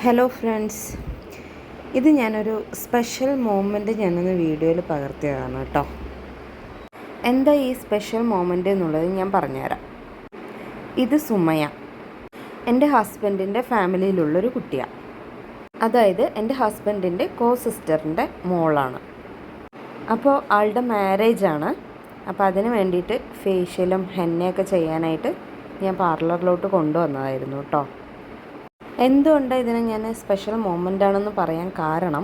Hello friends, ഇത് ഞാനൊരു special moment ഞാനൊന്ന് വീഡിയോയിൽ പകർത്തിയതാണ് കേട്ടോ. എന്താ ഈ സ്പെഷ്യൽ മൊമെൻറ്റ് എന്നുള്ളത് ഞാൻ പറഞ്ഞുതരാം. ഇത് സുമയ, എൻ്റെ ഹസ്ബൻഡിൻ്റെ ഫാമിലിയിലുള്ളൊരു കുട്ടിയാണ്. അതായത് എൻ്റെ ഹസ്ബൻഡിൻ്റെ സിസ്റ്ററിൻ്റെ മോളാണ്. അപ്പോൾ ആളുടെ മാരേജാണ്. അപ്പോൾ അതിന് വേണ്ടിയിട്ട് ഫേഷ്യലും ഹെന്നയൊക്കെ ചെയ്യാനായിട്ട് ഞാൻ പാർലറിലോട്ട് കൊണ്ടുവന്നതായിരുന്നു കേട്ടോ. എന്തുകൊണ്ടാണ് ഇതിനെ ഞാൻ സ്പെഷ്യൽ മൊമെൻ്റ് ആണെന്ന് പറയാൻ കാരണം,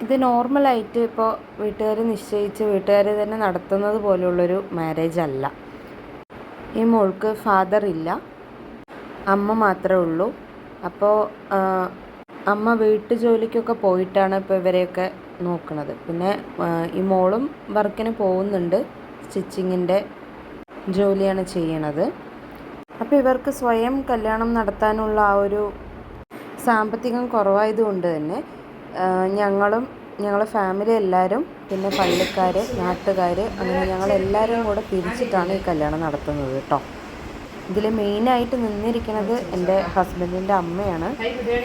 ഇത് നോർമലായിട്ട് ഇപ്പോൾ വീട്ടുകാർ നിശ്ചയിച്ച് വീട്ടുകാർ തന്നെ നടത്തുന്നത് പോലെയുള്ളൊരു മാരേജ് അല്ല. ഈ മോൾക്ക് ഫാദർ ഇല്ല, അമ്മ മാത്രമേ ഉള്ളൂ. അപ്പോൾ അമ്മ വീട്ടു ജോലിക്കൊക്കെ പോയിട്ടാണ് ഇപ്പോൾ ഇവരെയൊക്കെ നോക്കുന്നത്. പിന്നെ ഈ മോളും വർക്കിന് പോകുന്നുണ്ട്, സ്റ്റിച്ചിങ്ങിൻ്റെ ജോലിയാണ് ചെയ്യണത്. അപ്പോൾ ഇവർക്ക് സ്വയം കല്യാണം നടത്താനുള്ള ആ ഒരു സാമ്പത്തികം കുറവായതുകൊണ്ട് തന്നെ ഞങ്ങളുടെ ഫാമിലി എല്ലാവരും, പിന്നെ പള്ളിക്കാർ, നാട്ടുകാർ, അങ്ങനെ ഞങ്ങളെല്ലാവരും കൂടെ പിരിച്ചിട്ടാണ് ഈ കല്യാണം നടത്തുന്നത് കേട്ടോ. ഇതിൽ മെയിനായിട്ട് നിന്നിരിക്കുന്നത് എൻ്റെ ഹസ്ബൻഡിൻ്റെ അമ്മയാണ്.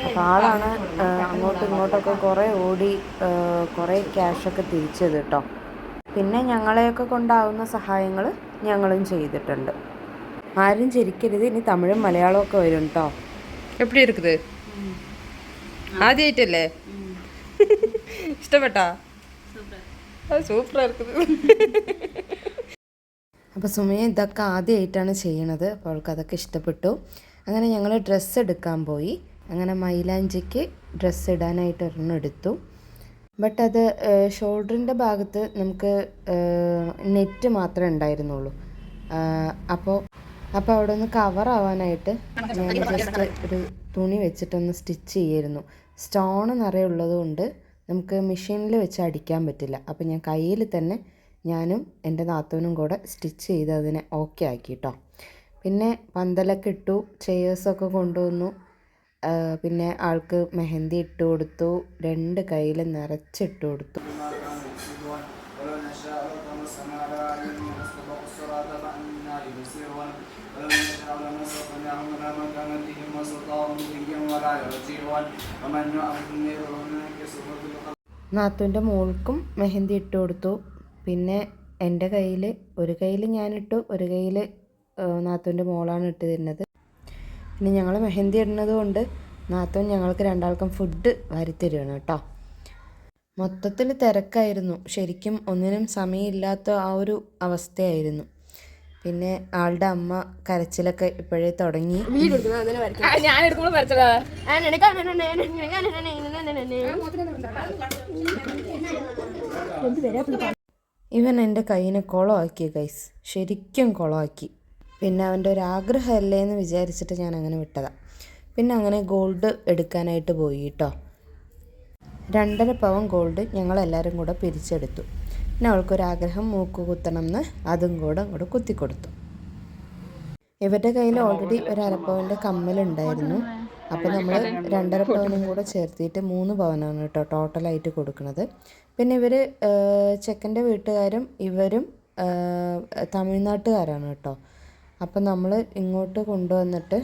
അപ്പോൾ ആളാണ് അങ്ങോട്ടും ഇങ്ങോട്ടൊക്കെ കുറേ ഓടി കുറേ ക്യാഷൊക്കെ തിരിച്ചത് കേട്ടോ. പിന്നെ ഞങ്ങളെയൊക്കെ കൊണ്ടാവുന്ന സഹായങ്ങൾ ഞങ്ങളും ചെയ്തിട്ടുണ്ട്. ആരും ചിരിക്കരുത്, ഇനി തമിഴും മലയാളവും ഒക്കെ വരും കേട്ടോ. എപ്പടി இருக்குது ആദ്യമായിട്ടല്ലേ? ഇഷ്ടപ്പെട്ടാ? സൂപ്പറാ இருக்குது. അപ്പോൾ സുമയ ഇതൊക്കെ ആദ്യമായിട്ടാണ് ചെയ്യണത്. അപ്പോൾ അവൾക്ക് അതൊക്കെ ഇഷ്ടപ്പെട്ടു. അങ്ങനെ ഞങ്ങൾ ഡ്രസ്സ് എടുക്കാൻ പോയി. അങ്ങനെ മൈലാഞ്ചിക്ക് ഡ്രസ്സ് ഇടാനായിട്ട് ഒരെണ്ണം എടുത്തു. ബട്ട് അത് ഷോൾഡറിൻ്റെ ഭാഗത്ത് നമുക്ക് നെറ്റ് മാത്രമേ ഉണ്ടായിരുന്നുള്ളൂ. അപ്പോൾ അവിടെ ഒന്ന് കവർ ആവാനായിട്ട് ഞാൻ ജസ്റ്റ് ഒരു തുണി വെച്ചിട്ടൊന്ന് സ്റ്റിച്ച് ചെയ്യായിരുന്നു. സ്റ്റോണ് നിറയെ ഉള്ളത് കൊണ്ട് നമുക്ക് മെഷീനിൽ വെച്ച് അടിക്കാൻ പറ്റില്ല. അപ്പോൾ ഞാൻ കയ്യിൽ തന്നെ ഞാനും എൻ്റെ നാത്തൂനും കൂടെ സ്റ്റിച്ച് ചെയ്ത് അതിനെ ഓക്കെ ആക്കി കേട്ടോ. പിന്നെ പന്തലൊക്കെ ഇട്ടു, ചെയേഴ്സൊക്കെ കൊണ്ടുവന്നു. പിന്നെ ആൾക്ക് മെഹന്തി ഇട്ട് കൊടുത്തു, 2 കയ്യിൽ നിറച്ചിട്ട് കൊടുത്തു. നാത്തൂൻ്റെ മോൾക്കും മെഹന്തി ഇട്ട് കൊടുത്തു. പിന്നെ എൻ്റെ കയ്യിൽ ഒരു കയ്യിൽ ഞാനിട്ടു, ഒരു കയ്യിൽ നാത്തൂൻ്റെ മോളാണ് ഇട്ട് തരുന്നത്. പിന്നെ ഞങ്ങൾ മെഹന്തി ഇടുന്നത് കൊണ്ട് നാത്തൂൻ ഞങ്ങൾക്ക് രണ്ടാൾക്കും ഫുഡ് വാരിത്തരുകയാണ് കേട്ടോ. മൊത്തത്തിൽ തിരക്കായിരുന്നു, ശരിക്കും ഒന്നിനും സമയമില്ലാത്ത ആ ഒരു അവസ്ഥയായിരുന്നു. പിന്നെ ആളുടെ അമ്മ കരച്ചിലൊക്കെ ഇപ്പോഴേ തുടങ്ങി. ഇവൻ എൻ്റെ കയ്യിനെ കുളമാക്കി ഗൈസ്, ശരിക്കും കുളമാക്കി. പിന്നെ അവൻ്റെ ഒരു ആഗ്രഹമല്ലേ എന്ന് വിചാരിച്ചിട്ട് ഞാൻ അങ്ങനെ വിട്ടതാണ്. പിന്നെ അങ്ങനെ ഗോൾഡ് എടുക്കാനായിട്ട് പോയി കേട്ടോ. 2.5 പവൻ ഗോൾഡ് ഞങ്ങളെല്ലാവരും കൂടെ പിരിച്ചെടുത്തു. പിന്നെ അവൾക്കൊരാഗ്രഹം മൂക്ക് കുത്തണം എന്ന്, അതും കൂടെ അങ്ങോട്ട് കുത്തിക്കൊടുത്തു. ഇവരുടെ കയ്യിൽ ഓൾറെഡി ഒരു 1/2 പവൻ്റെ കമ്മലുണ്ടായിരുന്നു. അപ്പോൾ നമ്മൾ 2.5 പവനും കൂടെ ചേർത്തിട്ട് 3 പവനാണ് കേട്ടോ ടോട്ടലായിട്ട് കൊടുക്കുന്നത്. പിന്നെ ഇവർ ചെക്കൻ്റെ വീട്ടുകാരും ഇവരും തമിഴ്നാട്ടുകാരാണ് കേട്ടോ. അപ്പം നമ്മൾ ഇങ്ങോട്ട് കൊണ്ടുവന്നിട്ട്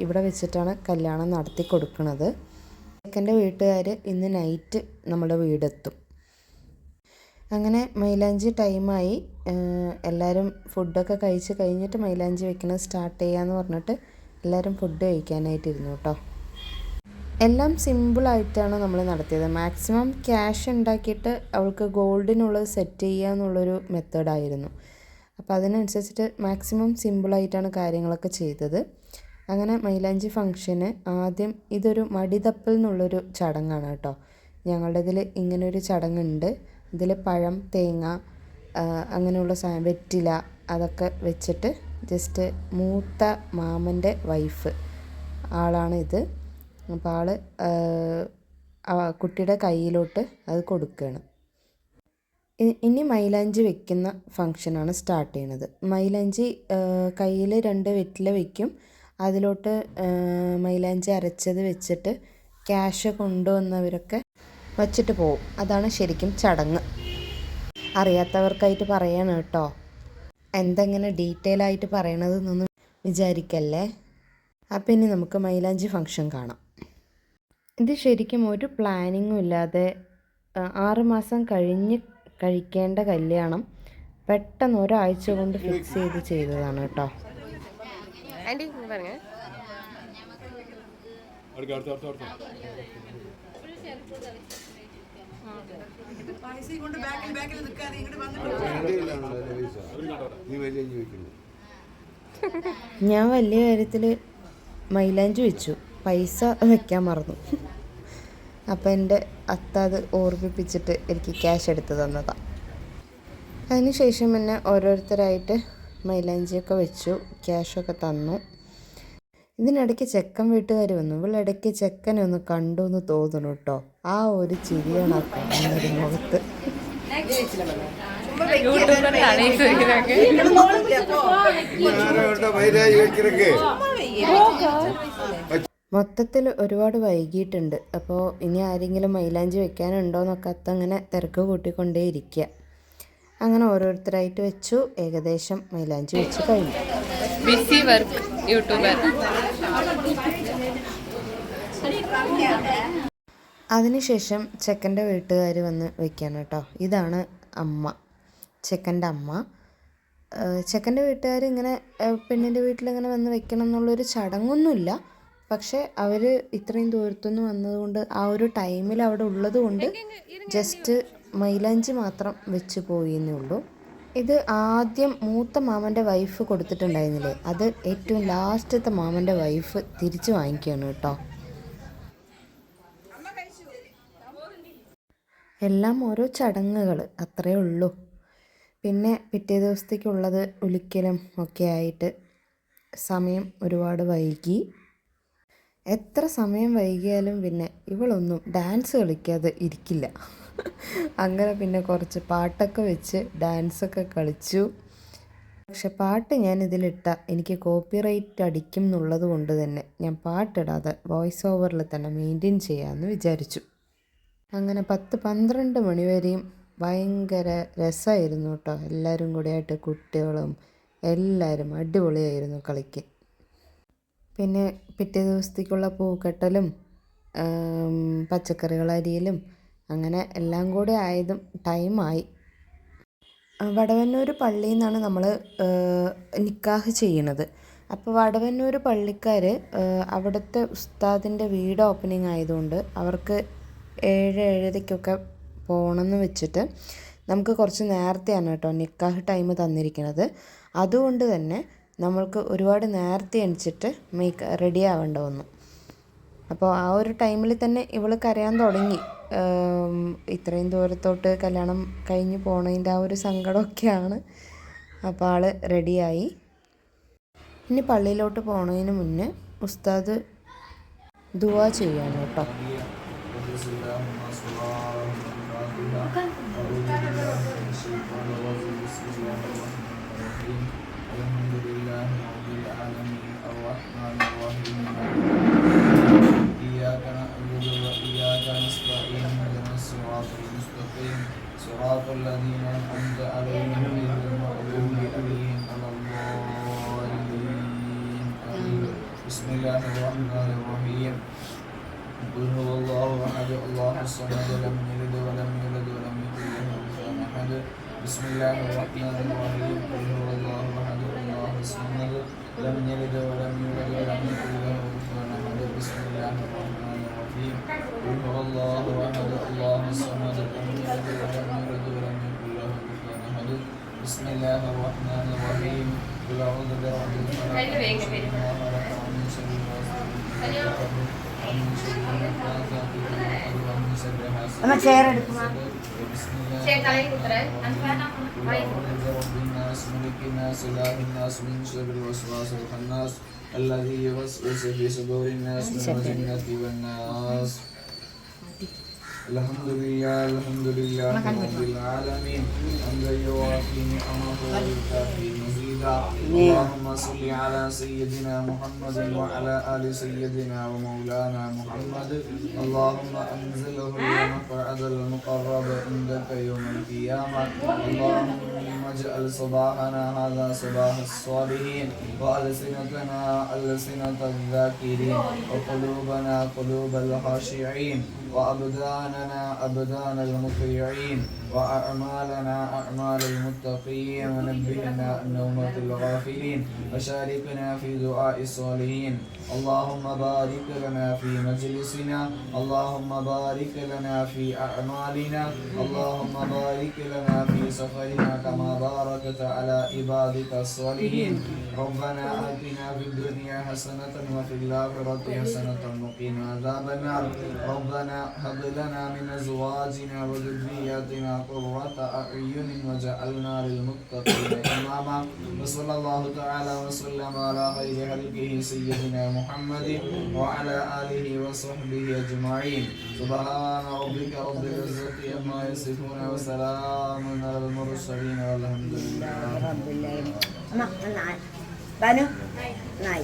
ഇവിടെ വെച്ചിട്ടാണ് കല്യാണം നടത്തി കൊടുക്കുന്നത്. ചെക്കൻ്റെ വീട്ടുകാർ ഇന്ന് നൈറ്റ് നമ്മുടെ വീടെത്തും. അങ്ങനെ മൈലാഞ്ചി ടൈമായി. എല്ലാവരും ഫുഡൊക്കെ കഴിച്ച് കഴിഞ്ഞിട്ട് മൈലാഞ്ചി വെക്കുന്നത് സ്റ്റാർട്ട് ചെയ്യാമെന്ന് പറഞ്ഞിട്ട് എല്ലാവരും ഫുഡ് കഴിക്കാനായിട്ടിരുന്നു കേട്ടോ. എല്ലാം സിമ്പിളായിട്ടാണ് നമ്മൾ നടത്തിയത്. മാക്സിമം ക്യാഷ് ഉണ്ടാക്കിയിട്ട് അവൾക്ക് ഗോൾഡിനുള്ളത് സെറ്റ് ചെയ്യുക എന്നുള്ളൊരു മെത്തേഡായിരുന്നു. അപ്പോൾ അതിനനുസരിച്ചിട്ട് മാക്സിമം സിമ്പിളായിട്ടാണ് കാര്യങ്ങളൊക്കെ ചെയ്തത്. അങ്ങനെ മൈലാഞ്ചി ഫംഗ്ഷന് ആദ്യം ഇതൊരു മടിതപ്പൽ എന്നുള്ളൊരു ചടങ്ങാണ് കേട്ടോ. ഞങ്ങളുടെ ഇതിൽ ഇങ്ങനൊരു ചടങ്ങുണ്ട്. ഇതിൽ പഴം, തേങ്ങ, അങ്ങനെയുള്ള വെറ്റില അതൊക്കെ വെച്ചിട്ട് ജസ്റ്റ് മൂത്ത മാമൻ്റെ വൈഫ് ആളാണ് ഇത്. അപ്പോൾ കുട്ടിയുടെ കയ്യിലോട്ട് അത് കൊടുക്കുകയാണ്. ഇനി മൈലാഞ്ചി വെക്കുന്ന ഫംഗ്ഷനാണ് സ്റ്റാർട്ട് ചെയ്യുന്നത്. മൈലാഞ്ചി കയ്യിൽ 2 വെറ്റില വയ്ക്കും. അതിലോട്ട് മൈലാഞ്ചി അരച്ചത് വെച്ചിട്ട് ക്യാഷ് കൊണ്ടുവന്നവരൊക്കെ വച്ചിട്ട് പോവും. അതാണ് ശരിക്കും ചടങ്ങ്. അറിയാത്തവർക്കായിട്ട് പറയാണ് കേട്ടോ. എന്തെങ്ങനെ ഡീറ്റെയിൽ ആയിട്ട് പറയണതെന്നൊന്നും വിചാരിക്കല്ലേ. അപ്പം ഇനി നമുക്ക് മൈലാഞ്ചി ഫംഗ്ഷൻ കാണാം. ഇത് ശരിക്കും ഒരു പ്ലാനിങ്ങും ഇല്ലാതെ 6 മാസം കഴിഞ്ഞ് കഴിക്കേണ്ട കല്യാണം പെട്ടെന്ന് ഒരാഴ്ച കൊണ്ട് ഫിക്സ് ചെയ്തതാണ് കേട്ടോ. ആൻറ്റി പറഞ്ഞേ ഞാൻ വലിയ കാര്യത്തിൽ മൈലാഞ്ചി വെച്ചു, പൈസ വെക്കാൻ മറന്നു. അപ്പം എൻ്റെ അത്ത അത് ഓർമ്മിപ്പിച്ചിട്ട് എനിക്ക് ക്യാഷ് എടുത്ത് തന്നതാണ്. അതിനുശേഷം പിന്നെ ഓരോരുത്തരായിട്ട് മൈലാഞ്ചിയൊക്കെ വെച്ചു, ക്യാഷൊക്കെ തന്നു. ഇതിനിടയ്ക്ക് ചെക്കൻ വീട്ടുകാർ വന്നു. ഇവളിടയ്ക്ക് ചെക്കനെ ഒന്ന് കണ്ടു എന്ന് തോന്നുന്നു കേട്ടോ. ആ ഒരു ചിരിയാണ് ആ കാണുന്നൊരു മുഖത്ത്. മൊത്തത്തിൽ ഒരുപാട് വൈകിയിട്ടുണ്ട്. അപ്പോൾ ഇനി ആരെങ്കിലും മൈലാഞ്ചി വെക്കാനുണ്ടോയെന്നൊക്കെ അത്ത അങ്ങനെ തിരക്ക് കൂട്ടിക്കൊണ്ടേയിരിക്കുക. അങ്ങനെ ഓരോരുത്തരായിട്ട് വെച്ചു. ഏകദേശം മൈലാഞ്ചി വെച്ച് കഴിഞ്ഞു. Busy work YouTuber. അതിനുശേഷം ചെക്കൻ്റെ വീട്ടുകാർ വന്ന് വെക്കാണ് കേട്ടോ. ഇതാണ് അമ്മ, ചെക്കൻ്റെ അമ്മ. ചെക്കൻ്റെ വീട്ടുകാർ ഇങ്ങനെ പെണ്ണിൻ്റെ വീട്ടിലിങ്ങനെ വന്ന് വെക്കണം എന്നുള്ളൊരു ചടങ്ങൊന്നുമില്ല. പക്ഷേ അവർ ഇത്രയും ദൂരത്തുനിന്ന് വന്നതുകൊണ്ട് ആ ഒരു ടൈമിൽ അവിടെ ഉള്ളത് കൊണ്ട് ജസ്റ്റ് മൈലാഞ്ചി മാത്രം വെച്ച് പോയെന്നേ ഉള്ളൂ. ഇത് ആദ്യം മൂത്ത മാമൻ്റെ വൈഫ് കൊടുത്തിട്ടുണ്ടായിരുന്നില്ലേ, അത് ഏറ്റവും ലാസ്റ്റത്തെ മാമൻ്റെ വൈഫ് തിരിച്ച് വാങ്ങിക്കുകയാണ് കേട്ടോ. എല്ലാം ഓരോ ചടങ്ങുകൾ അത്രയേ ഉള്ളൂ. പിന്നെ പിറ്റേ ദിവസത്തേക്കുള്ളത് ഒലിക്കലും ഒക്കെ ആയിട്ട് സമയം ഒരുപാട് വൈകി. എത്ര സമയം വൈകിയാലും പിന്നെ ഇവളൊന്നും ഡാൻസ് കളിക്കാതെ ഇരിക്കില്ല. അങ്ങനെ പിന്നെ കുറച്ച് പാട്ടൊക്കെ വെച്ച് ഡാൻസൊക്കെ കളിച്ചു. പക്ഷെ പാട്ട് ഞാൻ ഇതിലിട്ട എനിക്ക് കോപ്പിറൈറ്റ് അടിക്കും എന്നുള്ളത് കൊണ്ട് തന്നെ ഞാൻ പാട്ടിടാതെ വോയിസ് ഓവറിൽ തന്നെ മെയിൻറ്റെയിൻ ചെയ്യാമെന്ന് വിചാരിച്ചു. അങ്ങനെ 10-12 മണി വരെയും ഭയങ്കര രസമായിരുന്നു കേട്ടോ. എല്ലാവരും കൂടെ ആയിട്ട്, കുട്ടികളും എല്ലാവരും അടിപൊളിയായിരുന്നു കളിക്കാൻ. പിന്നെ പിറ്റേ ദിവസത്തേക്കുള്ള പൂക്കെട്ടലും പച്ചക്കറികൾ അരിയലും അങ്ങനെ എല്ലാം കൂടെ ആയതും ടൈമായി. വടവന്നൂർ പള്ളിയിൽ നിന്നാണ് നമ്മൾ നിക്കാഹ് ചെയ്യണത്. അപ്പോൾ വടവന്നൂർ പള്ളിക്കാർ അവിടുത്തെ ഉസ്താദിൻ്റെ വീട് ഓപ്പണിംഗ് ആയതുകൊണ്ട് അവർക്ക് 7-7:30 പോകണമെന്ന് വെച്ചിട്ട് നമുക്ക് കുറച്ച് നേരത്തെയാണ് കേട്ടോ നിക്കാഹ് ടൈം തന്നിരിക്കുന്നത്. അതുകൊണ്ട് തന്നെ നമ്മൾക്ക് ഒരുപാട് നേരത്തെ എണിച്ചിട്ട് റെഡി ആവേണ്ട വന്നു. അപ്പോൾ ആ ഒരു ടൈമിൽ തന്നെ ഇവൾ കരയാൻ തുടങ്ങി. ഇത്രയും ദൂരത്തോട്ട് കല്യാണം കഴിഞ്ഞ് പോണതിൻ്റെ ആ ഒരു സങ്കടമൊക്കെയാണ്. അപ്പോൾ ആൾ റെഡിയായി. ഇനി പള്ളിയിലോട്ട് പോണതിന് മുന്നേ ഉസ്താദ് ദുആ ചെയ്യാണ് കേട്ടോ. صراط الذين أنعمت عليهم غير المغضوب عليهم ولا الضالين آمين. بسم الله الرحمن الرحيم. قل هو الله أحد الله الصمد لم يلد ولم يولد ولم يكن له كفوا أحد. بسم الله الرحمن الرحيم. قل هو الله أحد الله الصمد لم يلد ولم يولد ولم يكن له كفوا أحد. بسم الله الرحمن الرحيم. قل هو الله أحد الله الصمد لم يلد ولم يولد ولم يكن له كفوا أحد. بسم الله الرحمن الرحيم. قل أعوذ برب الفلق من شر ما خلق ومن شر غاسق إذا وقب ومن شر النفاثات في العقد ومن شر حاسد إذا حسد. بسم الله الرحمن الرحيم. قل أعوذ برب الناس ملك الناس إله الناس من شر الوسواس الخناس الذي يوسوس في صدور الناس من الجنة والناس. الحمد لله رب العالمين حمدا يوافي نعمه ويكافي مزيدا اللهم صل على سيدنا محمد وعلى آل سيدنا ومولانا محمد اللهم أنزله المقعد المقرب عندك يوم القيامة اللهم اجعل صباحنا هذا صباح الصالحين وألسنتنا ألسنة الذاكرين وقلوبنا قلوب الخاشعين وأبداننا أبدان المطيعين وأعمالنا أعمال المتقين ونبهنا عن نومة الغافلين وشاركنا في دعاء الصالحين اللهم بارك لنا في مجلسنا اللهم بارك لنا في أعمالنا اللهم بارك لنا في سفرنا كما باركت على عبادك الصالحين ربنا آتنا في الدنيا حسنة وفي الآخرة حسنة وقنا عذاب النار ربنا هب لنا من أزواجنا وذرياتنا قرة أعين وجعلنا للمتقين إماما وصلى الله تعالى وسلم على خير خلقه سيدنا محمد وعلى آله وصحبه أجمعين سبحان ربك رب العزة عما يصفون وسلام على المرسلين والحمد لله رب العالمين. بانو ناي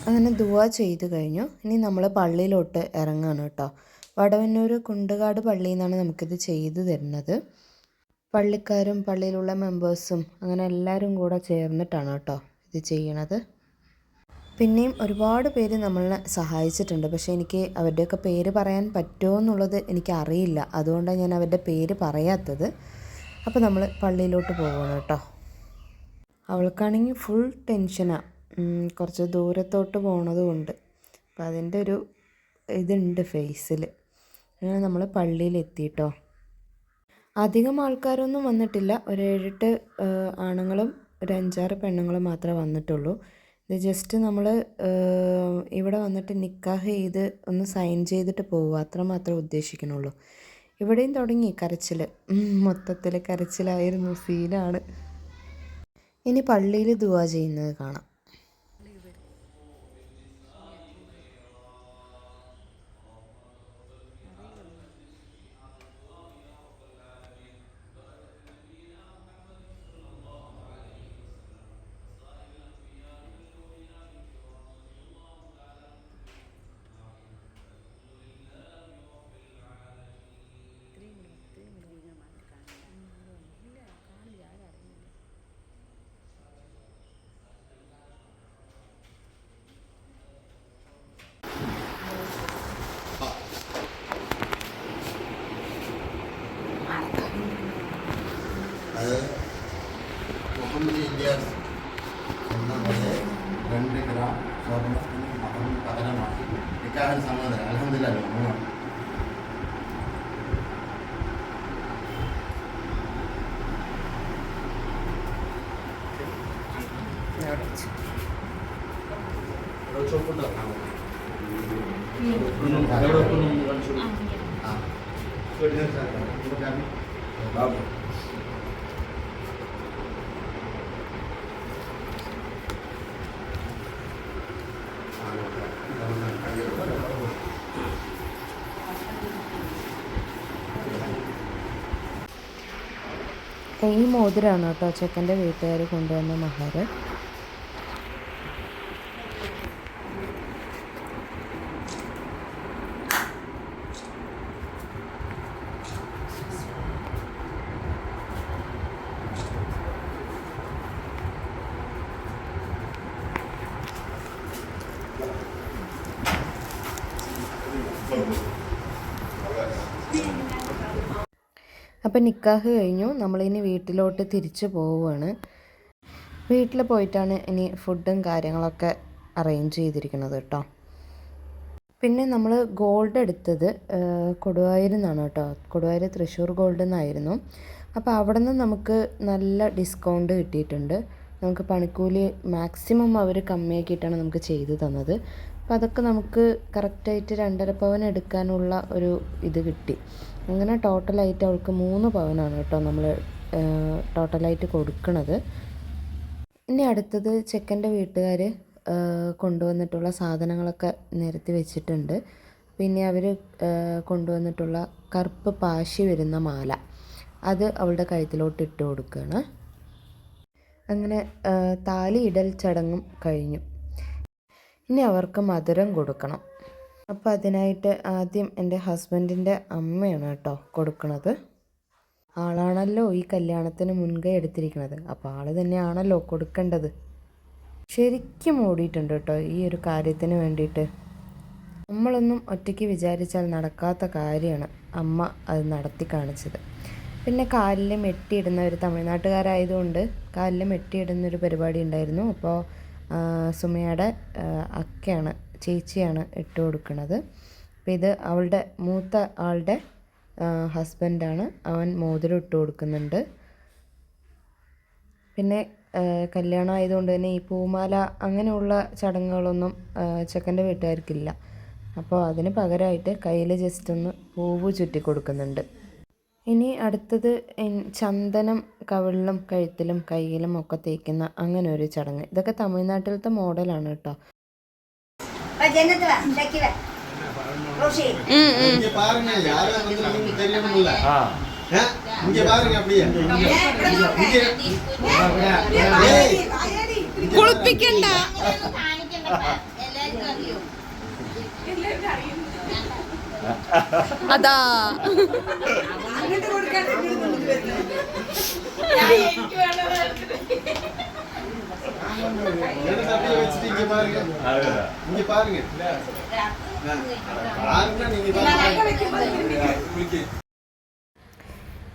അങ്ങനെ ദുആ ചെയ്ത് കഴിഞ്ഞു. ഇനി നമ്മൾ പള്ളിയിലോട്ട് ഇറങ്ങാണ് കേട്ടോ. വടവന്നൂർ കുണ്ടുകാട് പള്ളിയിൽ നിന്നാണ് നമുക്കിത് ചെയ്തു തരുന്നത്. പള്ളിക്കാരും പള്ളിയിലുള്ള മെമ്പേഴ്സും അങ്ങനെ എല്ലാവരും കൂടെ ചേർന്നിട്ടാണ് കേട്ടോ ഇത് ചെയ്യണത്. പിന്നെയും ഒരുപാട് പേര് നമ്മളെ സഹായിച്ചിട്ടുണ്ട്. പക്ഷേ എനിക്ക് അവരുടെയൊക്കെ പേര് പറയാൻ പറ്റുമോ എന്നുള്ളത് എനിക്കറിയില്ല. അതുകൊണ്ടാണ് ഞാൻ അവരുടെ പേര് പറയാത്തത്. അപ്പോൾ നമ്മൾ പള്ളിയിലോട്ട് പോകണം കേട്ടോ. അവൾക്കാണെങ്കിൽ ഫുൾ ടെൻഷനാണ്, കുറച്ച് ദൂരത്തോട്ട് പോണത് കൊണ്ട്. അപ്പോൾ അതിൻ്റെ ഒരു ഇതുണ്ട് ഫേസിൽ. അങ്ങനെ നമ്മൾ പള്ളിയിലെത്തിയിട്ടോ. അധികം ആൾക്കാരൊന്നും വന്നിട്ടില്ല. ഒരു 7-8 ആണുങ്ങളും ഒരു 5-6 പെണ്ണുങ്ങളും മാത്രമേ വന്നിട്ടുള്ളൂ. ഇത് ജസ്റ്റ് നമ്മൾ ഇവിടെ വന്നിട്ട് നിക്കാഹ് ചെയ്ത് ഒന്ന് സൈൻ ചെയ്തിട്ട് പോവുക, അത്രമാത്രമേ ഉദ്ദേശിക്കുന്നുള്ളൂ. ഇവിടെയും തുടങ്ങി കരച്ചിൽ, മൊത്തത്തിൽ കരച്ചിലായിരുന്നു, സീനാണ്. ഇനി പള്ളിയിൽ ദുആ ചെയ്യുന്നത് കാണാം. അത് മുഹമ്മദ് ഇല്യാസ് എന്നവരെ 2 ഗ്രാം സ്വർണ്ണത്തിന് മകൻ പകരമാക്കി നിക്കാഹിന് സമ്മതം അൽഹംദുലില്ലാഹ് മൂന്നാണ്. ഈ മോതിരമാണ് കേട്ടോ ചെക്കൻ്റെ വീട്ടുകാർ കൊണ്ടുവന്ന മഹർ. അപ്പം നിക്കാഹ് കഴിഞ്ഞു. നമ്മളിനി വീട്ടിലോട്ട് തിരിച്ചു പോവുകയാണ്. വീട്ടിൽ പോയിട്ടാണ് ഇനി ഫുഡും കാര്യങ്ങളൊക്കെ അറേഞ്ച് ചെയ്തിരിക്കുന്നത് കേട്ടോ. പിന്നെ നമ്മൾ ഗോൾഡ് എടുത്തത് കൊടുവായൂരിൽ നിന്നാണ് കേട്ടോ. കൊടുവായൂർ തൃശ്ശൂർ ഗോൾഡിൽ നിന്നായിരുന്നു. അപ്പോൾ അവിടെ നിന്ന് നമുക്ക് നല്ല ഡിസ്കൗണ്ട് കിട്ടിയിട്ടുണ്ട്. നമുക്ക് പണിക്കൂലി മാക്സിമം അവർ കമ്മിയാക്കിയിട്ടാണ് നമുക്ക് ചെയ്തു തന്നത്. അപ്പോൾ അതൊക്കെ നമുക്ക് കറക്റ്റായിട്ട് 2.5 പവൻ എടുക്കാനുള്ള ഒരു ഇത് കിട്ടി. അങ്ങനെ ടോട്ടലായിട്ട് അവൾക്ക് 3 പവനാണ് കേട്ടോ നമ്മൾ ടോട്ടലായിട്ട് കൊടുക്കണത്. ഇനി അടുത്തത് ചെക്കൻ്റെ വീട്ടുകാർ കൊണ്ടുവന്നിട്ടുള്ള സാധനങ്ങളൊക്കെ നിരത്തി വെച്ചിട്ടുണ്ട്. പിന്നെ അവർ കൊണ്ടുവന്നിട്ടുള്ള കറുപ്പ് പാശി വരുന്ന മാല അത് അവളുടെ കഴുത്തിലോട്ട് ഇട്ട് കൊടുക്കുകയാണ്. അങ്ങനെ താലി ഇടൽ ചടങ്ങും കഴിഞ്ഞു. ഇനി അവർക്ക് മധുരം കൊടുക്കണം. അപ്പോൾ അതിനായിട്ട് ആദ്യം എൻ്റെ ഹസ്ബൻഡിൻ്റെ അമ്മയാണ് കേട്ടോ കൊടുക്കുന്നത്. ആളാണല്ലോ ഈ കല്യാണത്തിന് മുൻകൈ എടുത്തിരിക്കുന്നത്, അപ്പോൾ ആൾ തന്നെയാണല്ലോ കൊടുക്കേണ്ടത്. ശരിക്കും ഓടിയിട്ടുണ്ട് കേട്ടോ ഈ ഒരു കാര്യത്തിന് വേണ്ടിയിട്ട്. നമ്മളൊന്നും ഒറ്റയ്ക്ക് വിചാരിച്ചാൽ നടക്കാത്ത കാര്യമാണ് അമ്മ അത് നടത്തി കാണിച്ചത്. പിന്നെ കാലിൽ മെട്ടിയിടുന്ന ഒരു തമിഴ്നാട്ടുകാരായതുകൊണ്ട് കാലിൽ മെട്ടിയിടുന്നൊരു പരിപാടി ഉണ്ടായിരുന്നു. അപ്പോൾ സുമയുടെ അക്കയാണ്, ചേച്ചിയാണ് ഇട്ട് കൊടുക്കുന്നത്. അപ്പോൾ ഇത് അവളുടെ മൂത്ത ആളുടെ ഹസ്ബൻഡാണ്, അവൻ മോതിരം ഇട്ട് കൊടുക്കുന്നുണ്ട്. പിന്നെ കല്യാണം ആയതുകൊണ്ട് തന്നെ ഈ പൂമാല അങ്ങനെയുള്ള ചടങ്ങുകളൊന്നും ചെക്കൻ്റെ വീട്ടുകാർക്കില്ല. അപ്പോൾ അതിന് പകരമായിട്ട് കയ്യിൽ ജസ്റ്റ് ഒന്ന് പൂവ് ചുറ്റി കൊടുക്കുന്നുണ്ട്. ഇനി അടുത്തത് ചന്ദനം കവിളിലും കഴുത്തിലും കയ്യിലും ഒക്കെ തേക്കുന്ന അങ്ങനെ ഒരു ചടങ്ങ്. ഇതൊക്കെ തമിഴ്നാട്ടിലത്തെ മോഡലാണ് കേട്ടോ. കുളിപ്പിക്കണ്ട. അതാ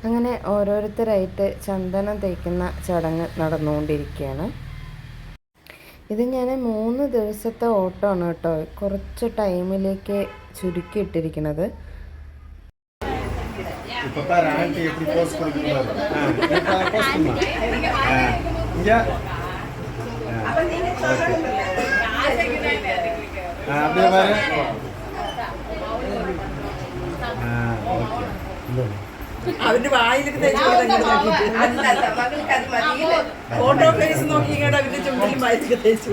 അങ്ങനെ ഓരോരുത്തരായിട്ട് ചന്ദനം തേക്കുന്ന ചടങ്ങ് നടന്നുകൊണ്ടിരിക്കുകയാണ്. ഇത് ഞാൻ 3 ദിവസത്തെ ഓട്ടമാണ് കേട്ടോ, കുറച്ച് ടൈമിലേക്ക് ചുരുക്കിയിട്ടിരിക്കുന്നത്. അവന്റെ വായിലൊക്കെ ഫോട്ടോ ഫേസ് നോക്കി അവന്റെ ചുണ്ടിലും വായിലൊക്കെ തേച്ചു.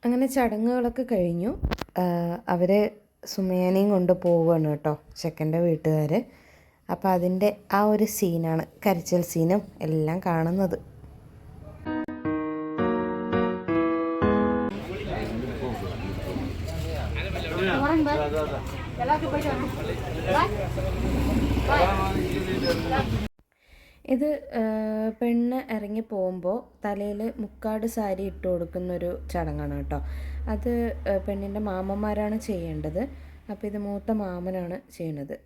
അങ്ങനെ ചടങ്ങുകളൊക്കെ കഴിഞ്ഞു. അവർ സുമേനയും കൊണ്ട് പോവുകയാണ് കേട്ടോ ചെക്കൻ്റെ വീട്ടുകാർ. അപ്പോൾ അതിൻ്റെ ആ ഒരു സീനാണ്, കരച്ചിൽ സീനും എല്ലാം കാണുന്നത്. ഇത് പെണ്ണ് ഇറങ്ങി പോകുമ്പോൾ തലയിൽ മുക്കാട് സാരി ഇട്ട് കൊടുക്കുന്നൊരു ചടങ്ങാണ് കേട്ടോ. അത് പെണ്ണിൻ്റെ മാമന്മാരാണ് ചെയ്യേണ്ടത്. അപ്പോൾ ഇത് മൂത്ത മാമനാണ് ചെയ്യണത്.